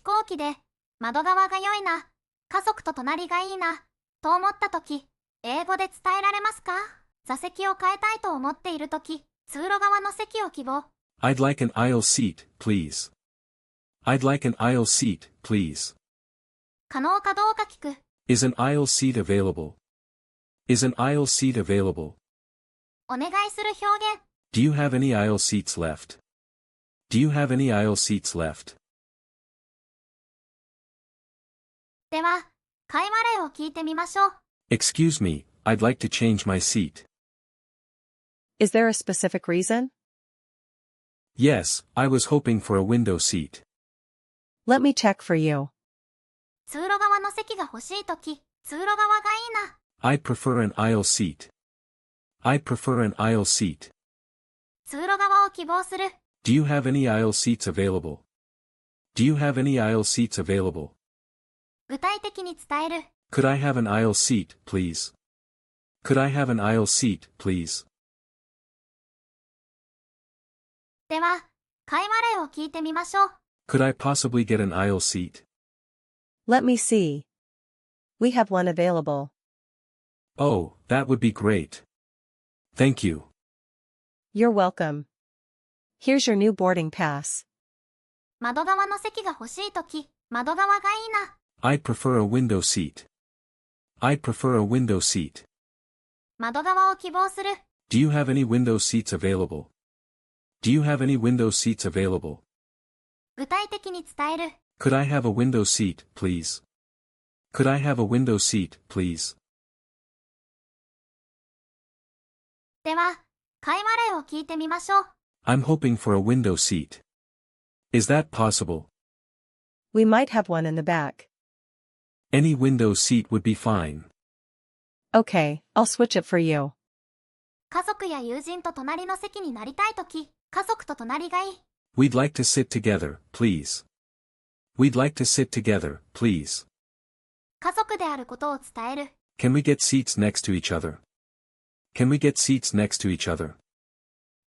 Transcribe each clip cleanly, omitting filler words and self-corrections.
行機で、窓側が良いな、家族と隣がいいな、と思ったとき、英語で伝えられますか？座席を変えたいと思っているとき、通路側の席を希望。I'd like an aisle seat, please. I'd like an aisle seat, please. 可能かどうか聞く。Is an aisle seat available? Is an aisle seat available? お願いする表現。Do you have any aisle seats left? Do you have any aisle seats left? では、会話例を聞いてみましょう。Excuse me, I'd like to change my seat. Is there a specific reason? Yes, I was hoping for a window seat. Let me check for you. 通路側の席が欲しいとき、通路側がいいな。I prefer an aisle seat. I prefer an aisle seat. 通路側を希望する。Do you have any aisle seats available? Do you have any aisle seats available? 具体的に伝える。Could I have an aisle seat, please? Could I have an aisle seat, please? では、会話例を聞いてみましょう。Could I possibly get an aisle seat? Let me see. We have one available. Oh, that would be great. Thank you. You're welcome. Here's your new boarding pass. 窓側の席が欲しいとき、窓側がいいな。I prefer a window seat. I prefer a window seat. 窓側を希望する。Do you have any window seats available? Do you have any window seats available? 具体的に伝える。Could I have a window seat, please? Could I have a window seat, please? では、会話例を聞いてみましょう。I'm hoping for a window seat. Is that possible? We might have one in the back. Any window seat would be fine. Okay, I'll switch it for you. 家族や友人と隣の席になりたいとき、家族と隣がいい。We'd like to sit together, please. We'd like to sit together, please. 家族であることを伝える。Can we get seats next to each other? Can we get seats next to each other?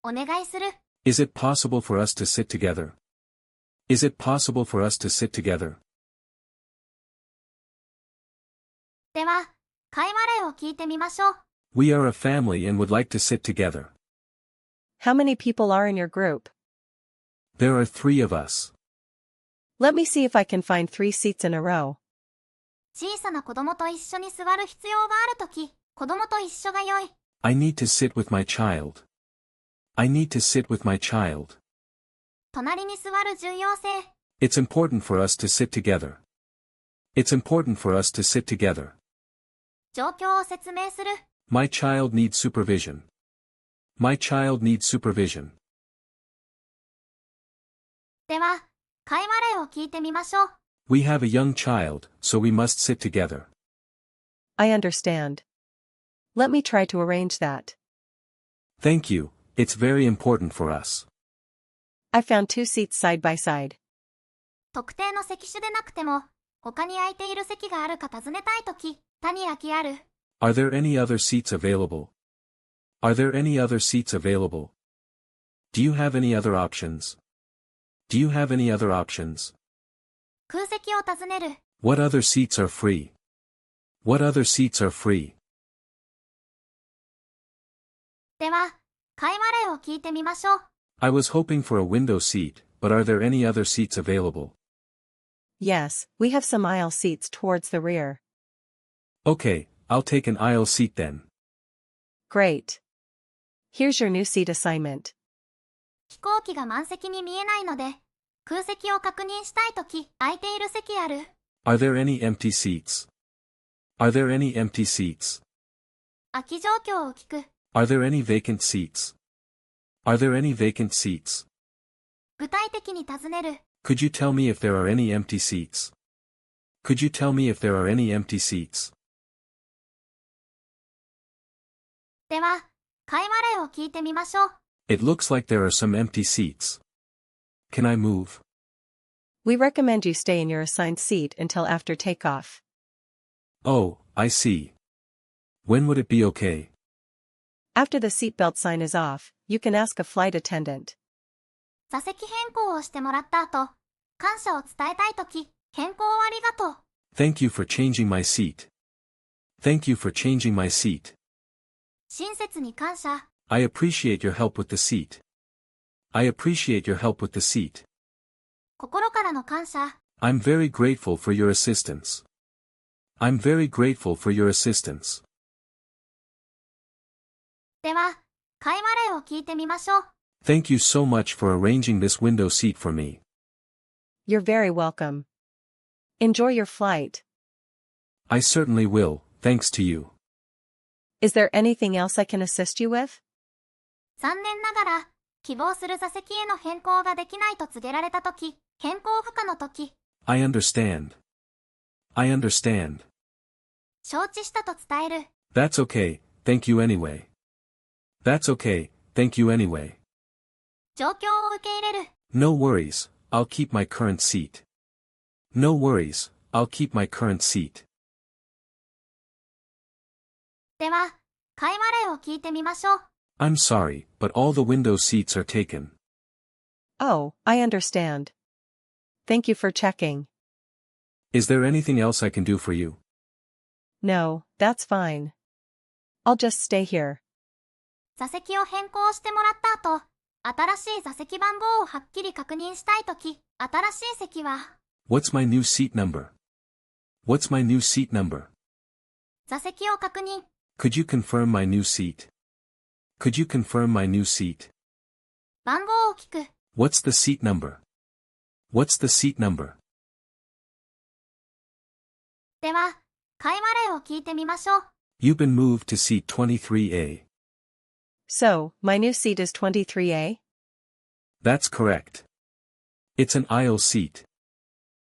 お願いする。Is it possible for us to sit together? Is it possible for us to sit together? では、会話例を聞いてみましょう。We are a family and would like to sit together. How many people are in your group? There are 3 of us. Let me see if I can find 3 seats in a row. 小さな子供と一緒に座る必要があるとき、子供と一緒が良い。I need to sit with my child. I need to sit with my child. 隣に座る重要性。It's important for us to sit together. It's important for us to sit together. 状況を説明する。My child needs supervision. My child needs supervision. では、会話例を聞いてみましょう。We have a young child, so we must sit together. I understand. Let me try to arrange that. Thank you, it's very important for us. I found 2 seats side by side. 特定の席種でなくても、他に空いている席があるか尋ねたいとき、他に空きある。Are there any other seats available? Are there any other seats available? Do you have any other options? Do you have any other options? 空席を尋ねる。What other seats are free? What other seats are free? では、会話例を聞いてみましょう。I was hoping for a window seat, but are there any other seats available? Yes, we have some aisle seats towards the rear. Okay, I'll take an aisle seat then. Great. Here's your new seat assignment. 飛行機が満席に見えないので、空席を確認したいとき、空いている席ある。Are there any empty seats? Are there any empty seats? 空き状況を聞く。Are there any vacant seats? Are there any vacant seats? 具体的に尋ねる。Could you tell me if there are any empty seats? Could you tell me if there are any empty seats? では、会話例を聞いてみましょう。It looks like there are some empty seats. Can I move? We recommend you stay in your assigned seat until after takeoff. Oh, I see. When would it be okay? After the seatbelt sign is off, you can ask a flight attendant. 座席変更をしてもらった後、感謝を伝えたいとき、変更をありがとう。Thank you for changing my seat. Thank you for changing my seat. 親切に感謝。I appreciate your help with the seat. I appreciate your help with the seat. 心からの感謝。I'm very grateful for your assistance. I'm very grateful for your assistance. では、会話例を聞いてみましょう。Thank you so much for arranging this window seat for me. You're very welcome. Enjoy your flight. I certainly will, thanks to you. Is there anything else I can assist you with? 残念ながら、希望する座席への変更ができないと告げられたとき、変更不可のとき、I understand. I understand. 承知したと伝える。That's okay, thank you anyway. That's okay, thank you anyway. 状況を受け入れる。No worries, I'll keep my current seat. No worries, I'll keep my current seat. では、会話例を聞いてみましょう。I'm sorry, but all the window seats are taken. Oh, I understand. Thank you for checking. Is there anything else I can do for you? No, that's fine. I'll just stay here. 座席を変更してもらった後、新しい座席番号をはっきり確認したいとき、新しい席は、What's my new seat number? What's my new seat number? 座席を確認。Could you confirm my new seat? Could you confirm my new seat? 番号を聞く。What's the seat number? What's the seat number? では、会話例を聞いてみましょう。You've been moved to seat 23A. So, my new seat is 23A? That's correct. It's an aisle seat.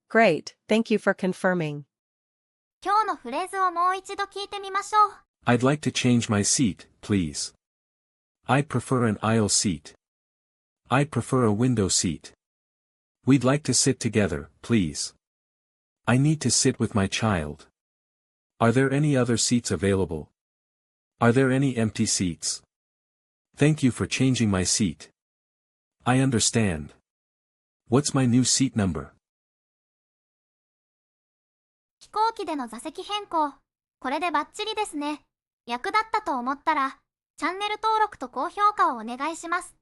Great, thank you for confirming. 今日のフレーズをもう一度聞いてみましょう。I'd like to change my seat, please. I prefer an aisle seat. I prefer a window seat. We'd like to sit together, please. I need to sit with my child. Are there any other seats available? Are there any empty seats? Thank you for changing my seat. I understand. What's my new seat number? 飛行機での座席変更。これでバッチリですね。役立ったと思ったら、チャンネル登録と高評価をお願いします。